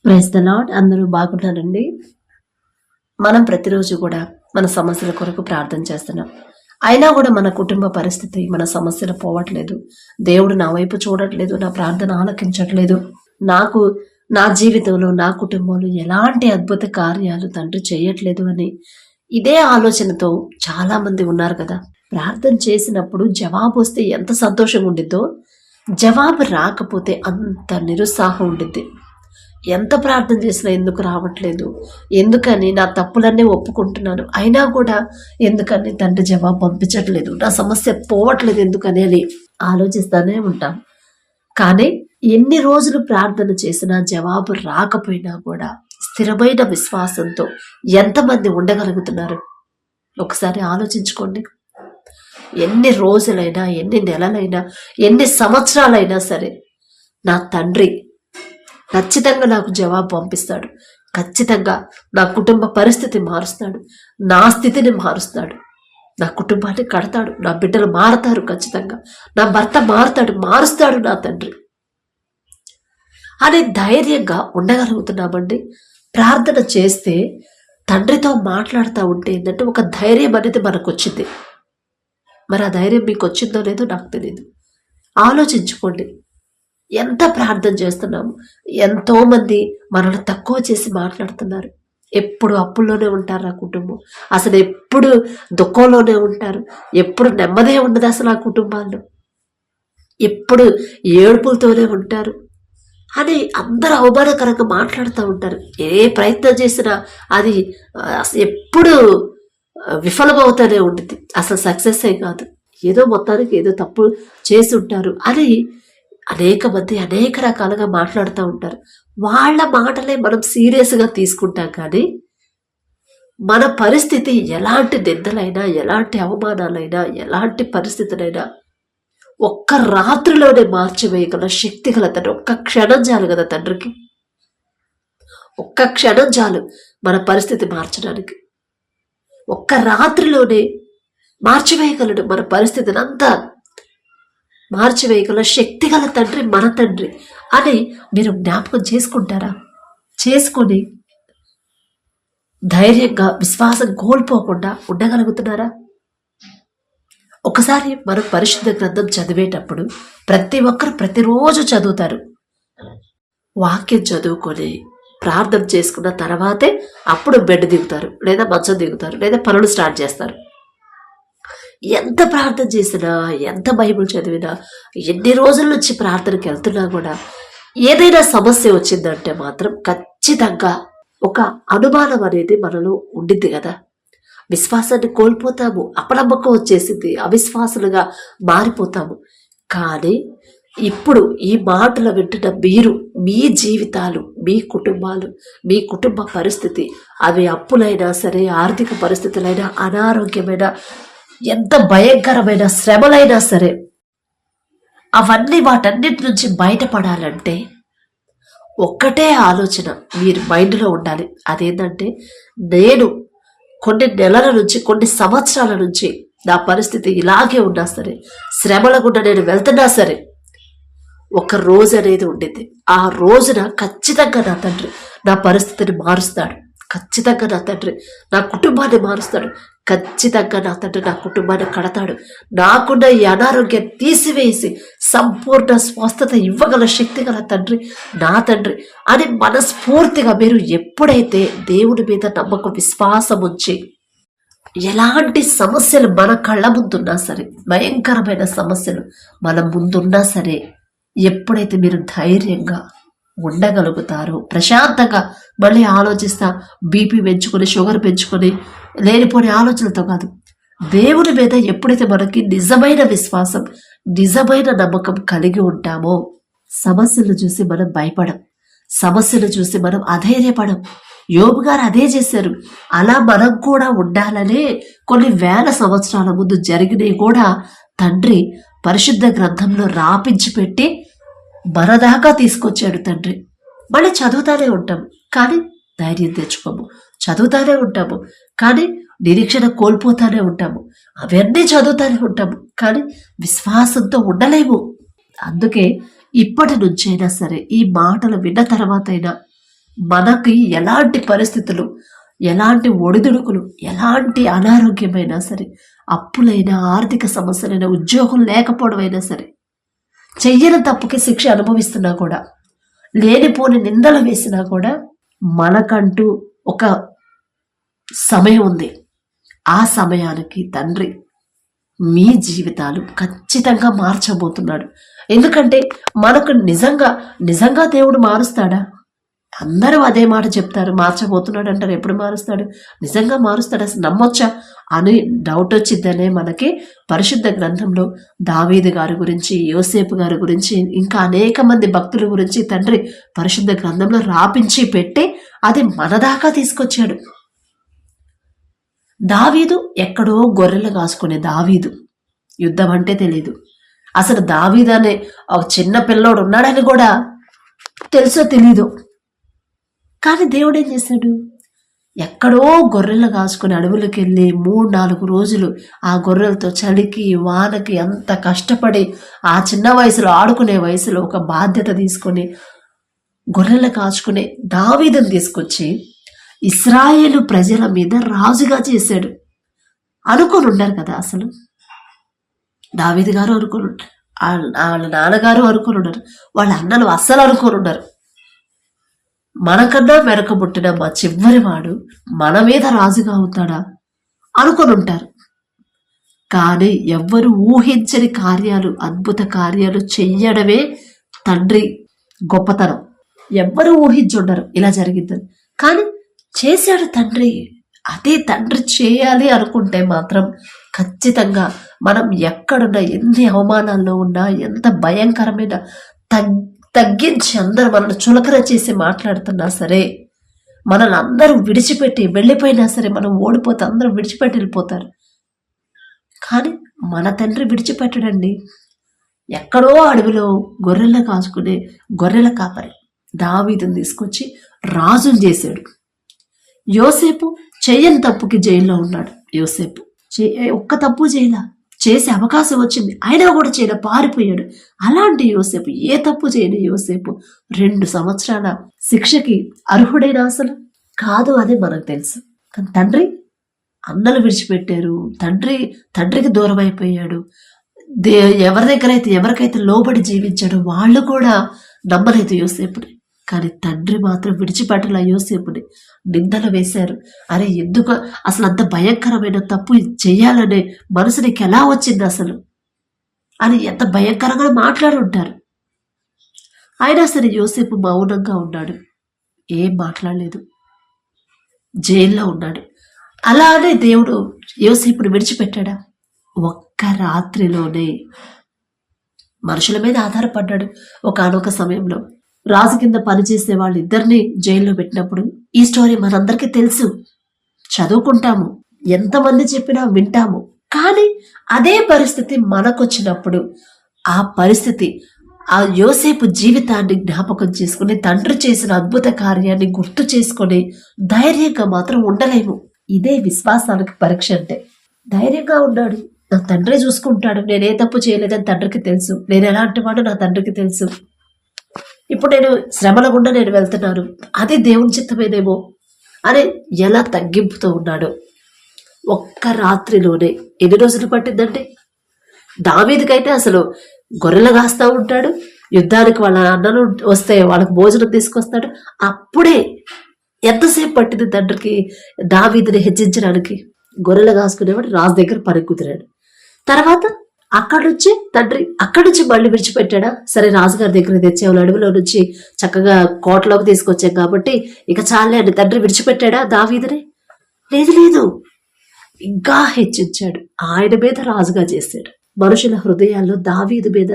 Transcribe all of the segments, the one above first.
Praise the lord. అందరూ బాగున్నారండి. మనం ప్రతిరోజు కూడా మన సమస్యల కొరకు ప్రార్థన చేస్తున్నాం. అయినా కూడా మన కుటుంబ పరిస్థితి, మన సమస్యలు పోవట్లేదు. దేవుడు నా వైపు చూడట్లేదు, నా ప్రార్థన ఆలకించట్లేదు. నా జీవితంలో, నా కుటుంబంలో ఎలాంటి అద్భుత కార్యాలు తండ్రి చేయట్లేదు అని ఇదే ఆలోచనతో చాలా మంది ఉన్నారు కదా. ప్రార్థన చేసినప్పుడు జవాబు వస్తే ఎంత సంతోషంగా ఉండిద్దో, జవాబు రాకపోతే అంత నిరుత్సాహం ఉండిద్ది. ఎంత ప్రార్థన చేసినా ఎందుకు రావట్లేదు, ఎందుకని నా తప్పులన్నీ ఒప్పుకుంటున్నాను, అయినా కూడా ఎందుకని తండ్రి జవాబు పంపించట్లేదు, నా సమస్య పోవట్లేదు ఎందుకని అని ఆలోచిస్తూనే ఉంటాం. కానీ ఎన్ని రోజులు ప్రార్థన చేసినా జవాబు రాకపోయినా కూడా స్థిరమైన విశ్వాసంతో ఎంతమంది ఉండగలుగుతున్నారు ఒకసారి ఆలోచించుకోండి. ఎన్ని రోజులైనా, ఎన్ని నెలలైనా, ఎన్ని సంవత్సరాలైనా సరే నా తండ్రి ఖచ్చితంగా నాకు జవాబు పంపిస్తాడు. ఖచ్చితంగా నా కుటుంబ పరిస్థితి మారుస్తాడు, నా స్థితిని మారుస్తాడు, నా కుటుంబాన్ని కడతాడు, నా బిడ్డలు మారుతారు, ఖచ్చితంగా నా భర్త మారుస్తాడు నా తండ్రి అని ధైర్యంగా ఉండగలుగుతున్నామండి. ప్రార్థన చేస్తే తండ్రితో మాట్లాడుతూ ఉంటే ఏంటంటే ఒక ధైర్యం అనేది మనకు వచ్చింది. మరి ఆ ధైర్యం మీకు వచ్చిందో లేదో నాకు తెలియదు. ఆలోచించుకోండి. ఎంత ప్రార్థన చేస్తున్నాము. ఎంతో మంది మనల్ని తక్కువ చేసి మాట్లాడుతున్నారు. ఎప్పుడు అప్పుల్లోనే ఉంటారు ఆ కుటుంబం, అసలు ఎప్పుడు దుఃఖంలోనే ఉంటారు, ఎప్పుడు నెమ్మదే ఉండదు అసలు ఆ కుటుంబాల్లో, ఎప్పుడు ఏడుపులతోనే ఉంటారు అని అందరూ అవమానకరంగా మాట్లాడుతూ ఉంటారు. ఏ ప్రయత్నం చేసినా అది ఎప్పుడు విఫలమవుతూనే ఉంటుంది, అసలు సక్సెస్ కాదు. ఏదో మొత్తానికి ఏదో తప్పు చేసి ఉంటారు అని అనేక మంది అనేక రకాలుగా మాట్లాడుతూ ఉంటారు. వాళ్ళ మాటలే మనం సీరియస్గా తీసుకుంటాం. కానీ మన పరిస్థితి ఎలాంటి నిందలైనా, ఎలాంటి అవమానాలైనా, ఎలాంటి పరిస్థితులైనా ఒక్క రాత్రిలోనే మార్చివేయగల శక్తి గల తండ్రి. ఒక్క క్షణం చాలు కదా తండ్రికి, ఒక్క క్షణం చాలు మన పరిస్థితి మార్చడానికి. ఒక్క రాత్రిలోనే మార్చివేయగలడు మన పరిస్థితిని అంతా, మార్చివేయగల శక్తి గల తండ్రి మన తండ్రి అని మీరు జ్ఞాపకం చేసుకుంటారా? చేసుకొని ధైర్యంగా విశ్వాసం కోల్పోకుండా ఉండగలుగుతున్నారా? ఒకసారి మనం పరిశుద్ధ గ్రంథం చదివేటప్పుడు ప్రతి ఒక్కరు ప్రతిరోజు చదువుతారు. వాక్యం చదువుకొని ప్రార్థన చేసుకున్న తర్వాతే అప్పుడు బెడ్ దిగుతారు, లేదా మంచం దిగుతారు, లేదా పనులు స్టార్ట్ చేస్తారు. ఎంత ప్రార్థన చేసినా, ఎంత బైబిల్ చదివినా, ఎన్ని రోజుల నుంచి ప్రార్థనకి వెళ్తున్నా కూడా ఏదైనా సమస్య వచ్చిందంటే మాత్రం ఖచ్చితంగా ఒక అనుమానం అనేది మనలో ఉండిద్ది కదా. విశ్వాసాన్ని కోల్పోతాము, అపనమ్మకం వచ్చేసింది, అవిశ్వాసులుగా మారిపోతాము. కానీ ఇప్పుడు ఈ మాటలు వింటున్న మీరు, మీ జీవితాలు, మీ కుటుంబాలు, మీ కుటుంబ పరిస్థితి, అవి అప్పులైనా సరే, ఆర్థిక పరిస్థితులైనా, అనారోగ్యమైన, ఎంత భయంకరమైన శ్రమలైనా సరే, అవన్నీ వాటన్నిటి నుంచి బయటపడాలంటే ఒక్కటే ఆలోచన మీరు మైండ్లో ఉండాలి. అదేంటంటే, నేను కొన్ని నెలల నుంచి, కొన్ని సంవత్సరాల నుంచి నా పరిస్థితి ఇలాగే ఉన్నా సరే, శ్రమల గుండా నేను వెళ్తున్నా సరే, ఒక రోజు అనేది ఉండింది. ఆ రోజున ఖచ్చితంగా నా తండ్రి నా పరిస్థితిని మారుస్తాడు. ఖచ్చితంగా నా తండ్రి నా కుటుంబాన్ని మారుస్తాడు. ఖచ్చితంగా నా తండ్రి నా కుటుంబాన్ని కడతాడు. నాకున్న ఈ అనారోగ్యం తీసివేసి సంపూర్ణ స్వస్థత ఇవ్వగల శక్తి గల తండ్రి నా తండ్రి అని మనస్ఫూర్తిగా మీరు ఎప్పుడైతే దేవుడి మీద నమ్మకం, విశ్వాసం ఉంచి, ఎలాంటి సమస్యలు మన కళ్ళ ముందున్నా సరే, భయంకరమైన సమస్యలు మన ముందున్నా సరే, ఎప్పుడైతే మీరు ధైర్యంగా ఉండగలుగుతారో, ప్రశాంతంగా మళ్ళీ ఆలోచిస్తా బీపీ పెంచుకొని, షుగర్ పెంచుకొని, లేనిపోని ఆలోచనలతో కాదు, దేవుని మీద ఎప్పుడైతే మనకి నిజమైన విశ్వాసం, నిజమైన నమ్మకం కలిగి ఉంటామో, సమస్యలు చూసి మనం భయపడం, సమస్యలు చూసి మనం అధైర్యపడం. యోబు గారు అదే చేశారు. అలా మనం కూడా ఉండాలనే కొన్ని వేల సంవత్సరాల ముందు జరిగినవి కూడా తండ్రి పరిశుద్ధ గ్రంథంలో రాపించి పెట్టి మన దాకా తీసుకొచ్చాడు తండ్రి. మళ్ళీ చదువుతానే ఉంటాము కానీ ధైర్యం తెచ్చుకోము, చదువుతానే ఉంటాము కానీ నిరీక్షణ కోల్పోతానే ఉంటాము, అవన్నీ చదువుతానే ఉంటాము కానీ విశ్వాసంతో ఉండలేము. అందుకే ఇప్పటి నుంచైనా సరే, ఈ మాటలు విన్న తర్వాత అయినా మనకి ఎలాంటి పరిస్థితులు, ఎలాంటి ఒడిదుడుకులు, ఎలాంటి అనారోగ్యమైనా సరే, అప్పులైనా, ఆర్థిక సమస్యలైనా, ఉద్యోగం లేకపోవడం అయినా సరే, చెయ్యని తప్పుకి శిక్ష అనుభవిస్తున్నా కూడా, లేనిపోని నిందలు వేసినా కూడా మనకంటూ ఒక సమయం ఉంది. ఆ సమయానికి తండ్రి మీ జీవితాలు ఖచ్చితంగా మార్చబోతున్నాడు. ఎందుకంటే మనకు నిజంగా దేవుడు మారుస్తాడా? అందరూ అదే మాట చెప్తారు, మార్చబోతున్నాడు అంటారు. ఎప్పుడు మారుస్తాడు? నిజంగా మారుస్తాడు, అసలు నమ్మొచ్చా అని డౌట్ వచ్చిద్దనే మనకి పరిశుద్ధ గ్రంథంలో దావీదు గారి గురించి, యోసేపు గారి గురించి, ఇంకా అనేక మంది భక్తుల గురించి తండ్రి పరిశుద్ధ గ్రంథంలో రాపించి పెట్టి అది మన దాకా తీసుకొచ్చాడు. దావీదు ఎక్కడో గొర్రెలు కాసుకునే దావీదు, యుద్ధం అంటే తెలీదు. అసలు దావీదు అనే ఒక చిన్న పిల్లోడు ఉన్నాడని కూడా తెలుసో తెలీదు. కానీ దేవుడు ఏం చేశాడు? ఎక్కడో గొర్రెలు కాసుకుని అడవులకు వెళ్ళి 3-4 రోజులు ఆ గొర్రెలతో చలికి వానకి అంత కష్టపడి ఆ చిన్న వయసులో, ఆడుకునే వయసులో ఒక బాధ్యత తీసుకొని గొర్రెలు కాచుకునే దావీదుని తీసుకొచ్చి ఇశ్రాయేలు ప్రజల మీద రాజుగా చేశాడు. అనుకొని ఉన్నారు కదా. అసలు దావీదు గారు అనుకొని, వాళ్ళ నాన్నగారు అనుకొని ఉన్నారు, వాళ్ళ అన్నలు అస్సలు అనుకొని ఉన్నారు. మనకన్నా వెనకబుట్టిన మా చివరి వాడు మన మీద రాజుగా అవుతాడా అనుకొని ఉంటారు. కానీ ఎవ్వరు ఊహించని కార్యాలు, అద్భుత కార్యాలు చెయ్యడమే తండ్రి గొప్పతనం. ఎవ్వరు ఊహించుండరు ఇలా జరిగిందని, కానీ చేశాడు తండ్రి. అదే తండ్రి చేయాలి అనుకుంటే మాత్రం ఖచ్చితంగా మనం ఎక్కడున్నా, ఎన్ని అవమానాల్లో ఉన్నా, ఎంత భయంకరమైన తగ్గించి అందరూ మనల్ని చులకన చేసి మాట్లాడుతున్నా సరే, మనల్ని అందరూ విడిచిపెట్టి వెళ్ళిపోయినా సరే, మనం ఓడిపోతే అందరూ విడిచిపెట్టి వెళ్ళిపోతారు. కానీ మన తండ్రి విడిచిపెట్టడండి. ఎక్కడో అడవిలో గొర్రెల కాచుకునే గొర్రెల కాపరి దావీదుని తీసుకొచ్చి రాజుని చేశాడు. యోసేపు చెయ్యని తప్పుకి జైల్లో ఉన్నాడు. యోసేపు ఒక్క తప్పు చేయలా, చేసే అవకాశం వచ్చింది, అయినా కూడా చేయలే, పారిపోయాడు. అలాంటి యోసేపు, ఏ తప్పు చేయని యోసేపు 2 సంవత్సరాల శిక్షకి అర్హుడైన అసలు కాదు, అదే మనకు తెలుసు. కానీ తండ్రి అన్నలు విడిచిపెట్టారు, తండ్రికి దూరం అయిపోయాడు. ఎవరికైతే లోబడి జీవించాడు వాళ్ళు కూడా నమ్మలేదు యోసేపుని. కానీ తండ్రి మాత్రం విడిచిపెట్టల యోసేపుని. నిందలు వేశారు. అరే ఎందుకు అసలు అంత భయంకరమైన తప్పు చేయాలనే మనసు నీకు ఎలా వచ్చింది అసలు అని ఎంత భయంకరంగా మాట్లాడి ఉంటారు. అయినా సరే యోసేపు మౌనంగా ఉన్నాడు, ఏం మాట్లాడలేదు, జైల్లో ఉన్నాడు. అలానే దేవుడు యోసేపుని విడిచిపెట్టాడా? ఒక్క రాత్రిలోనే మనుషుల మీద ఆధారపడ్డాడు. ఒకానొక సమయంలో రాజు కింద పనిచేసే వాళ్ళిద్దరిని జైల్లో పెట్టినప్పుడు ఈ స్టోరీ మనందరికీ తెలుసు, చదువుకుంటాము, ఎంతమంది చెప్పినా వింటాము. కానీ అదే పరిస్థితి మనకొచ్చినప్పుడు ఆ పరిస్థితి, ఆ యోసేపు జీవితాన్ని జ్ఞాపకం చేసుకుని తండ్రి చేసిన అద్భుత కార్యాన్ని గుర్తు చేసుకొని ధైర్యంగా మాత్రం ఉండలేము. ఇదే విశ్వాసానికి పరీక్ష అంటే. ధైర్యంగా ఉన్నాడు, నా తండ్రి చూసుకుంటాడు, నేనే తప్పు చేయలేదని తండ్రికి తెలుసు, నేను ఎలాంటి వాడు నా తండ్రికి తెలుసు. ఇప్పుడు నేను శ్రమల గుండా నేను వెళ్తున్నాను, అది దేవుని చిత్తమేనేమో అని ఎలా తగ్గింపుతో ఉన్నాడు. ఒక్క రాత్రిలోనే ఎన్ని రోజులు పట్టిందంటే, దావీదుకైతే అసలు గొర్రెలు కాస్తా ఉంటాడు, యుద్ధానికి వాళ్ళ అన్నలు వస్తే వాళ్ళకి భోజనం తీసుకొస్తాడు. అప్పుడే ఎంతసేపు పట్టింది తండ్రికి దావీదుని హెచ్చించడానికి? గొర్రెలు కాసుకునేవాడు రాజు దగ్గర పని కుదిరాడు. తర్వాత అక్కడి నుంచి మళ్ళీ విడిచిపెట్టాడా? సరే రాజుగారి దగ్గర తెచ్చాము, అడవిలో నుంచి చక్కగా కోటలోకి తీసుకొచ్చాం కాబట్టి ఇక చాలే అని తండ్రి విడిచిపెట్టాడా దావీదుని? లేదు, ఇంకా హెచ్చించాడు, ఆయన మీద రాజుగా చేశాడు. మనుషుల హృదయాల్లో దావీదు మీద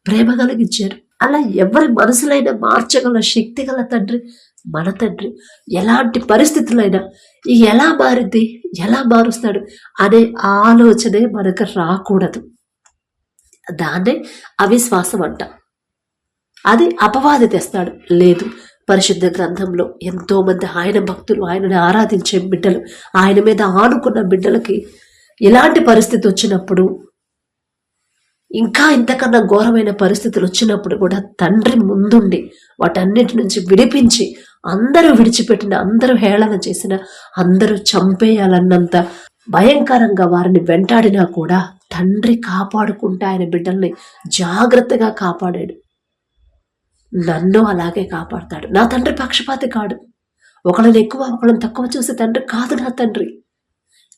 ప్రేమ కలిగించారు. అలా ఎవరి మనసులైనా మార్చగల శక్తి గల తండ్రి మన తండ్రి. ఎలాంటి పరిస్థితులైనా ఎలా మారింది, ఎలా మారుస్తాడు అనే ఆలోచనే మనకు రాకూడదు. దాన్నే అవిశ్వాసం అంట. అది అపవాది తెస్తాడు. లేదు, పరిశుద్ధ గ్రంథంలో ఎంతో మంది ఆయన భక్తులు, ఆయనని ఆరాధించే బిడ్డలు, ఆయన మీద ఆనుకున్న బిడ్డలకి ఇలాంటి పరిస్థితి వచ్చినప్పుడు, ఇంకా ఇంతకన్నా ఘోరమైన పరిస్థితులు వచ్చినప్పుడు కూడా తండ్రి ముందుండి వాటన్నిటి నుంచి విడిపించి అందరూ విడిచిపెట్టిన, అందరూ హేళన చేసిన, అందరూ చంపేయాలన్నంత భయంకరంగా వారిని వెంటాడినా కూడా తండ్రి కాపాడుకుంటే ఆయన బిడ్డల్ని జాగ్రత్తగా కాపాడాడు. నన్ను అలాగే కాపాడతాడు. నా తండ్రి పక్షపాతి కాడు. ఒకళ్ళని ఎక్కువ ఒకళ్ళని తక్కువ చూసే తండ్రి కాదు నా తండ్రి.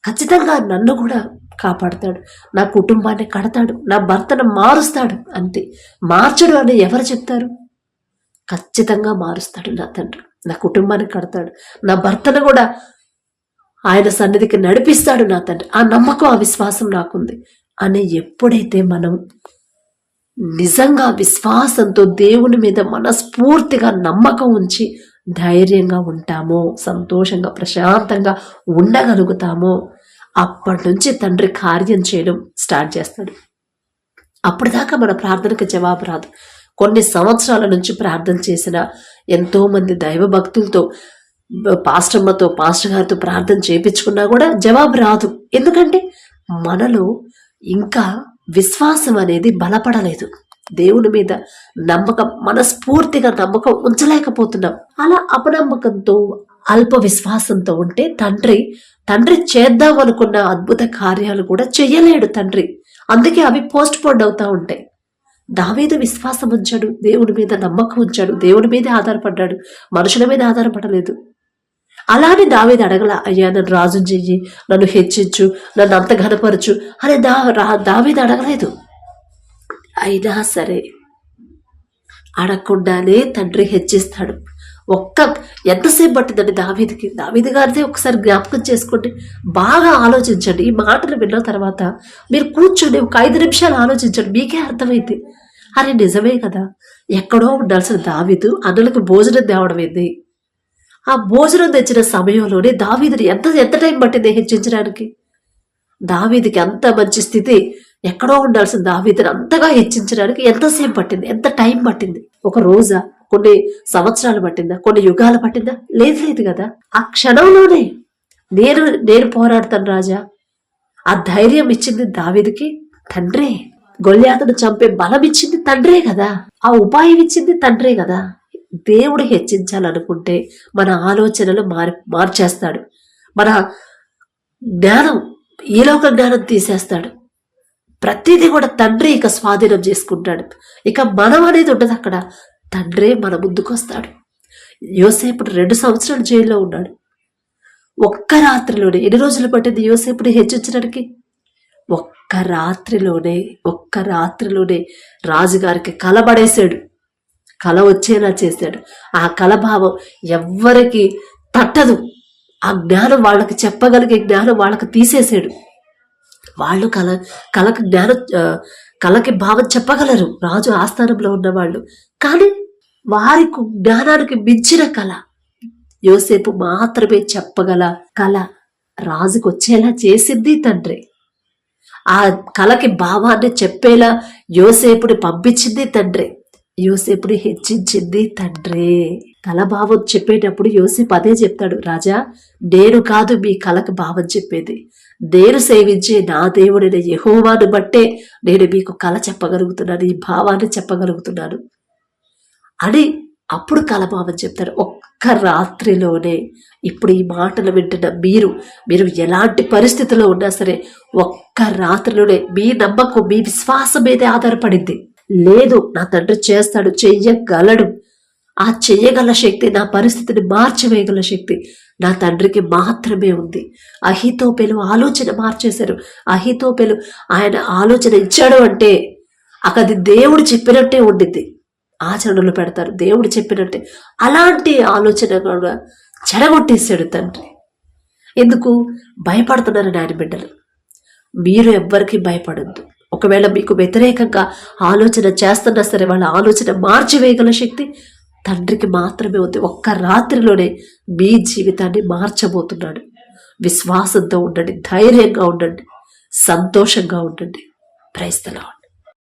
ఖచ్చితంగా నన్ను కూడా కాపాడతాడు, నా కుటుంబాన్ని కడతాడు, నా భర్తను మారుస్తాడు. అంతే. మార్చడు అని ఎవరు చెప్తారు? ఖచ్చితంగా మారుస్తాడు నా తండ్రి. నా కుటుంబాన్ని కడతాడు, నా భర్తను కూడా ఆయన సన్నిధికి నడిపిస్తాడు నా తండ్రి. ఆ నమ్మకం, ఆ విశ్వాసం నాకుంది అని ఎప్పుడైతే మనం నిజంగా విశ్వాసంతో దేవుని మీద మనస్ఫూర్తిగా నమ్మకం ఉంచి ధైర్యంగా ఉంటామో, సంతోషంగా ప్రశాంతంగా ఉండగలుగుతామో, అప్పటి నుంచి తండ్రి కార్యం చేయడం స్టార్ట్ చేస్తాడు. అప్పటిదాకా మన ప్రార్థనకి జవాబు రాదు. కొన్ని సంవత్సరాల నుంచి ప్రార్థన చేసిన ఎంతోమంది దైవ భక్తులతో, పాస్టర్ గారితో ప్రార్థన చేయించుకున్నా కూడా జవాబు రాదు. ఎందుకంటే మనలో ఇంకా విశ్వాసం అనేది బలపడలేదు. దేవుని మీద నమ్మకం, మనస్ఫూర్తిగా నమ్మకం ఉంచలేకపోతున్నాం. అలా అపనమ్మకంతో, అల్ప విశ్వాసంతో ఉంటే తండ్రి చేద్దాం అనుకున్న అద్భుత కార్యాలు కూడా చెయ్యలేడు తండ్రి. అందుకే అవి పోస్ట్ పోన్ అవుతా ఉంటాయి. దావీదు విశ్వాసం ఉంచాడు, దేవుని మీద నమ్మకం ఉంచాడు, దేవుని మీదే ఆధారపడ్డాడు, మనుషుల మీద ఆధారపడలేదు. అలానే దావీదు అడగల, అయ్యా నన్ను రాజు చెయ్యి, నన్ను హెచ్చించు, నన్ను అంత ఘనపరచు అని దావీదు అడగలేదు. అయినా సరే అడగకుండానే తండ్రి హెచ్చిస్తాడు. ఎంతసేపు పట్టిందండి దావీదు గారిదే ఒకసారి జ్ఞాపకం చేసుకోండి, బాగా ఆలోచించండి. ఈ మాటలు విన్న తర్వాత మీరు కూర్చోండి, ఒక 5 నిమిషాలు ఆలోచించండి, మీకే అర్థమైంది. అరే నిజమే కదా, ఎక్కడో ఉండాల్సిన దావీదు అన్నలకు భోజనం తేవడం ఏంది? ఆ భోజనం తెచ్చిన సమయంలోనే దావీదుని ఎంత టైం పట్టింది హెచ్చించడానికి? దావీదుకి అంత మంచి స్థితి, ఎక్కడో ఉండాల్సిన దావీదుని అంతగా హెచ్చించడానికి ఎంతసేపు పట్టింది? ఎంత టైం పట్టింది? ఒక రోజా? కొన్ని సంవత్సరాలు పట్టిందా? కొన్ని యుగాలు పట్టిందా? లేదు కదా. ఆ క్షణంలోనే నేను పోరాడతాను రాజా, ఆ ధైర్యం ఇచ్చింది దావీదుకి తండ్రే. గొల్యాతును చంపే బలం ఇచ్చింది తండ్రే కదా. ఆ ఉపాయం ఇచ్చింది తండ్రే కదా. దేవుడు హెచ్చించాలనుకుంటే మన ఆలోచనలు మార్చేస్తాడు. మన జ్ఞానం, ఈలోక జ్ఞానం తీసేస్తాడు. ప్రతిదీ కూడా తండ్రి ఇక స్వాధీనం చేసుకుంటాడు. ఇక మనం అనేది ఉండదు అక్కడ. తండ్రే మన ముందుకు వస్తాడు. యోసేపుడు 2 సంవత్సరాలు జైల్లో ఉన్నాడు. ఒక్క రాత్రిలోనే, ఎన్ని రోజులు పట్టింది యోసేపుని హెచ్చించడానికి? ఒక్క రాత్రిలోనే రాజుగారికి కలబడేశాడు, కల వచ్చేలా చేశాడు. ఆ కలభావం ఎవ్వరికి తట్టదు. ఆ జ్ఞానం వాళ్ళకి చెప్పగలిగే జ్ఞానం వాళ్ళకి తీసేసాడు. వాళ్ళు కలకి భావం చెప్పగలరు, రాజు ఆస్థానంలో ఉన్నవాళ్ళు. కానీ వారికి జ్ఞానానికి మించిన కళ యోసేపు మాత్రమే చెప్పగల కళ రాజుకు వచ్చేలా చేసింది తండ్రి. ఆ కళకి భావాన్ని చెప్పేలా యోసేపుని పంపించింది తండ్రి. యోసేపుని హెచ్చించింది తండ్రే. కళ భావం చెప్పేటప్పుడు యోసేపు అదే చెప్తాడు, రాజా నేను కాదు మీ కళకి భావం చెప్పేది, నేను సేవించే నా దేవుడైన యెహోవాను బట్టే నేను మీకు కళ చెప్పగలుగుతున్నాను, ఈ భావాన్ని చెప్పగలుగుతున్నాను అని అప్పుడు కళభావం చెప్తాడు. ఒక్క రాత్రిలోనే. ఇప్పుడు ఈ మాటలు వింటున్న మీరు ఎలాంటి పరిస్థితిలో ఉన్నా సరే ఒక్క రాత్రిలోనే మీ నమ్మకం, మీ విశ్వాసం మీదే ఆధారపడింది. లేదు, నా తండ్రి చేస్తాడు, చెయ్యగలడు. ఆ చెయ్యగల శక్తి, నా పరిస్థితిని మార్చివేయగల శక్తి నా తండ్రికి మాత్రమే ఉంది. అహీతోపెలు ఆలోచన మార్చేశారు. అహీతోపెలు ఆయన ఆలోచన ఇచ్చాడు అంటే అది దేవుడు చెప్పినట్టే ఉండింది. ఆచరణలు పెడతారు దేవుడు చెప్పినట్టే. అలాంటి ఆలోచన కూడా చెడగొట్టేశాడు తండ్రి. ఎందుకు భయపడుతున్నారు నాయన బిడ్డలు? మీరు ఎవ్వరికి భయపడద్దు. ఒకవేళ మీకు వ్యతిరేకంగా ఆలోచన చేస్తున్నా సరే వాళ్ళ ఆలోచన మార్చివేయగల శక్తి తండ్రికి మాత్రమే ఉంది. ఒక్క రాత్రిలోనే మీ జీవితాన్ని మార్చబోతున్నాడు. విశ్వాసంతో ఉండండి, ధైర్యంగా ఉండండి, సంతోషంగా ఉండండి. Praise the lord.